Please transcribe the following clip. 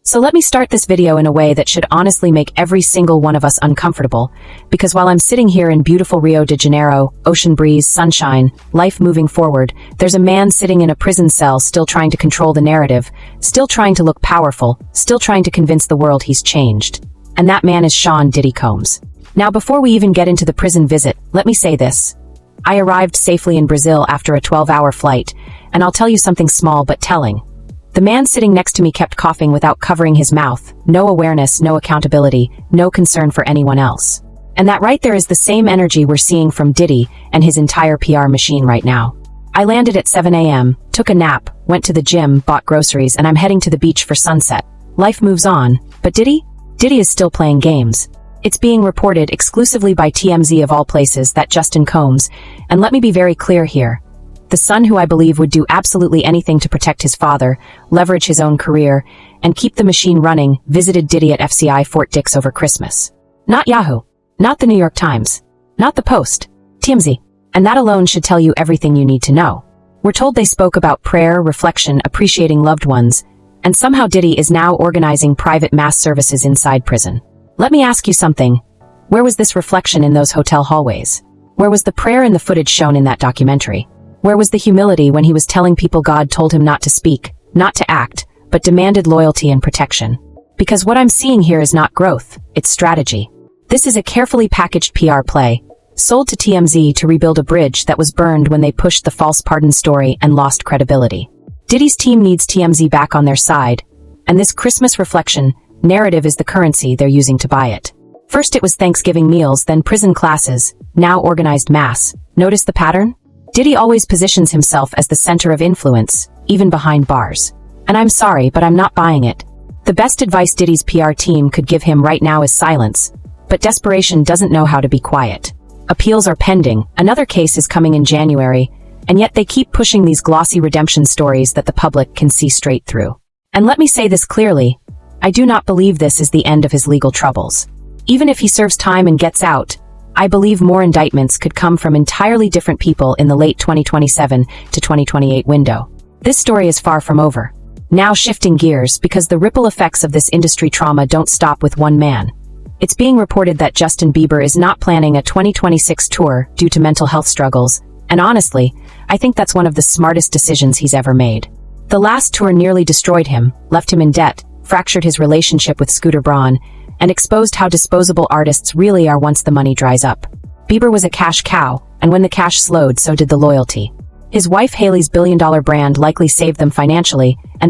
So let me start this video in a way that should honestly make every single one of us uncomfortable, because while I'm sitting here in beautiful Rio de Janeiro, ocean breeze, sunshine, life moving forward, there's a man sitting in a prison cell still trying to control the narrative, still trying to look powerful, still trying to convince the world he's changed. And that man is Sean Diddy Combs. Now before we even get into the prison visit, let me say this. I arrived safely in Brazil after a 12-hour flight, and I'll tell you something small but telling. The man sitting next to me kept coughing without covering his mouth, no awareness, no accountability, no concern for anyone else. And that right there is the same energy we're seeing from Diddy and his entire PR machine right now. I landed at 7 a.m., took a nap, went to the gym, bought groceries, and I'm heading to the beach for sunset. Life moves on, but Diddy is still playing games. It's being reported exclusively by TMZ of all places that Justin Combs, and let me be very clear here, the son who I believe would do absolutely anything to protect his father, leverage his own career, and keep the machine running, visited Diddy at FCI Fort Dix over Christmas. Not Yahoo. Not the New York Times. Not the Post. TMZ. And that alone should tell you everything you need to know. We're told they spoke about prayer, reflection, appreciating loved ones, and somehow Diddy is now organizing private mass services inside prison. Let me ask you something. Where was this reflection in those hotel hallways? Where was the prayer in the footage shown in that documentary? Where was the humility when he was telling people God told him not to speak, not to act, but demanded loyalty and protection? Because what I'm seeing here is not growth, it's strategy. This is a carefully packaged PR play, sold to TMZ to rebuild a bridge that was burned when they pushed the false pardon story and lost credibility. Diddy's team needs TMZ back on their side, and this Christmas reflection narrative is the currency they're using to buy it. First it was Thanksgiving meals, then prison classes, now organized mass. Notice the pattern? Diddy always positions himself as the center of influence, even behind bars. And I'm sorry, but I'm not buying it. The best advice Diddy's PR team could give him right now is silence. But desperation doesn't know how to be quiet. Appeals are pending, another case is coming in January, and yet they keep pushing these glossy redemption stories that the public can see straight through. And let me say this clearly, I do not believe this is the end of his legal troubles. Even if he serves time and gets out, I believe more indictments could come from entirely different people in the late 2027 to 2028 window. This story is far from over. Now shifting gears, because the ripple effects of this industry trauma don't stop with one man. It's being reported that Justin Bieber is not planning a 2026 tour due to mental health struggles, and honestly, I think that's one of the smartest decisions he's ever made. The last tour nearly destroyed him, left him in debt, fractured his relationship with Scooter Braun, and exposed how disposable artists really are once the money dries up. Bieber was a cash cow, and when the cash slowed, so did the loyalty. His wife Hailey's billion-dollar brand likely saved them financially, and